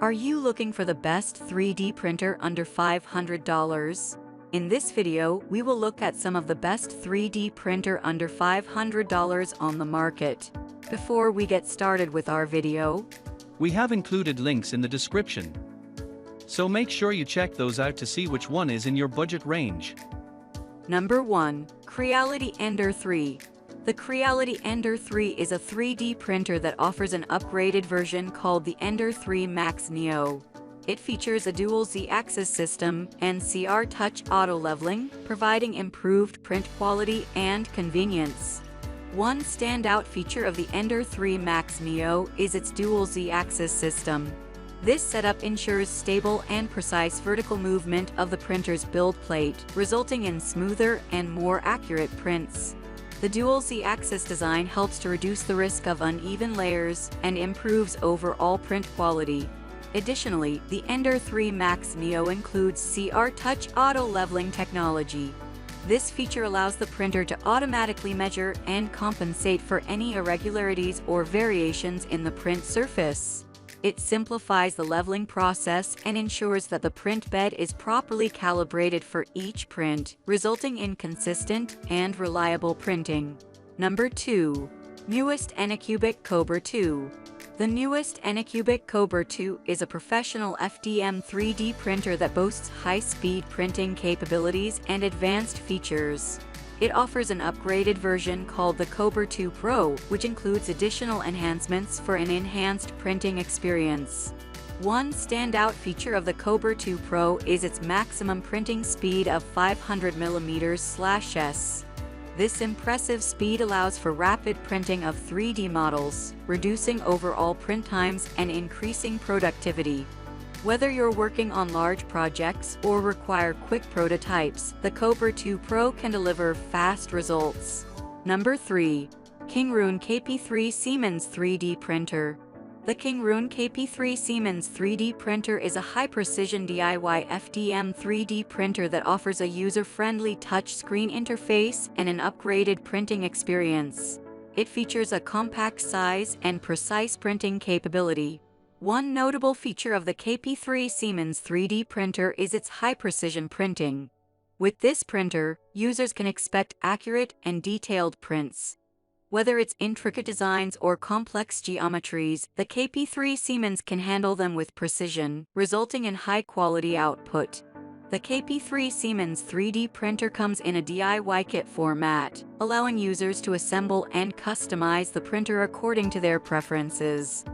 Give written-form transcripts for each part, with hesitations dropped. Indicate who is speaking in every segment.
Speaker 1: Are you looking for the best 3D printer under $500? In this video, we will look at some of the best 3D printer under $500 on the market. Before we get started with our video,
Speaker 2: we have included links in the description, so make sure you check those out to see which one is in your budget range.
Speaker 1: Number 1. CREALITY Ender 3. The CREALITY Ender 3 is a 3D printer that offers an upgraded version called the Ender 3 Max Neo. It features a dual Z-axis system and CR Touch auto leveling, providing improved print quality and convenience. One standout feature of the Ender 3 Max Neo is its dual Z-axis system. This setup ensures stable and precise vertical movement of the printer's build plate, resulting in smoother and more accurate prints. The dual Z-axis design helps to reduce the risk of uneven layers and improves overall print quality. Additionally, the Ender 3 Max Neo includes CR Touch auto leveling technology. This feature allows the printer to automatically measure and compensate for any irregularities or variations in the print surface. It simplifies the leveling process and ensures that the print bed is properly calibrated for each print, resulting in consistent and reliable printing. Number 2. Newest ANYCUBIC Cobra 2. The newest ANYCUBIC Cobra 2 is a professional FDM 3D printer that boasts high-speed printing capabilities and advanced features. It offers an upgraded version called the Cobra 2 Pro, which includes additional enhancements for an enhanced printing experience. One standout feature of the Cobra 2 Pro is its maximum printing speed of 500 mm/s. This impressive speed allows for rapid printing of 3D models, reducing overall print times and increasing productivity. Whether you're working on large projects or require quick prototypes, the Cobra 2 Pro can deliver fast results. Number 3. KingRun KP3 Seaman's 3D Printer. The KingRun KP3 Seaman's 3D printer is a high-precision DIY FDM 3D printer that offers a user-friendly touchscreen interface and an upgraded printing experience. It features a compact size and precise printing capability. One notable feature of the KP3 Seaman's 3D printer is its high-precision printing. With this printer, users can expect accurate and detailed prints. Whether it's intricate designs or complex geometries, the KP3 Seaman's can handle them with precision, resulting in high-quality output. The KP3 Seaman's 3D printer comes in a DIY kit format, allowing users to assemble and customize the printer according to their preferences.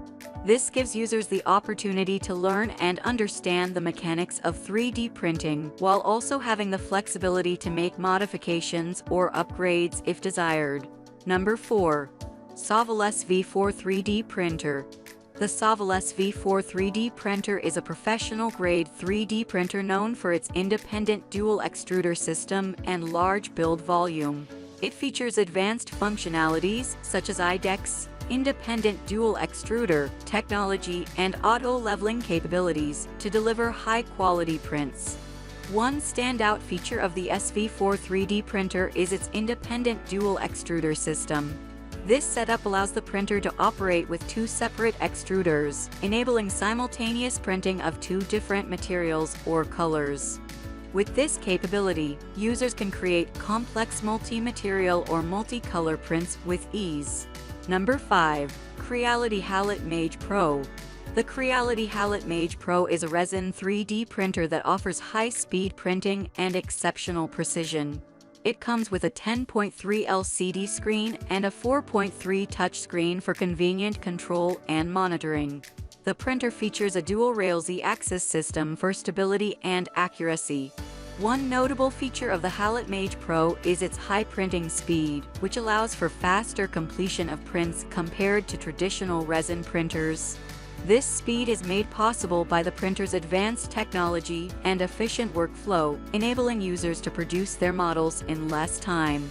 Speaker 1: This gives users the opportunity to learn and understand the mechanics of 3D printing, while also having the flexibility to make modifications or upgrades if desired. Number 4. Salvus V4 3D Printer. The Salvus V4 3D printer is a professional-grade 3D printer known for its independent dual extruder system and large build volume. It features advanced functionalities such as IDEX, independent dual extruder technology, and auto leveling capabilities to deliver high-quality prints. One standout feature of the SV4 3D printer is its independent dual extruder system. This setup allows the printer to operate with two separate extruders, enabling simultaneous printing of two different materials or colors. With this capability, users can create complex multi-material or multicolor prints with ease. Number 5. CREALITY HALOT-MAGE Pro. The CREALITY HALOT-MAGE Pro is a resin 3D printer that offers high-speed printing and exceptional precision. It comes with a 10.3 LCD screen and a 4.3 touchscreen for convenient control and monitoring. The printer features a dual-rail Z-axis system for stability and accuracy. One notable feature of the HALOT-MAGE Pro is its high printing speed, which allows for faster completion of prints compared to traditional resin printers. This speed is made possible by the printer's advanced technology and efficient workflow, enabling users to produce their models in less time.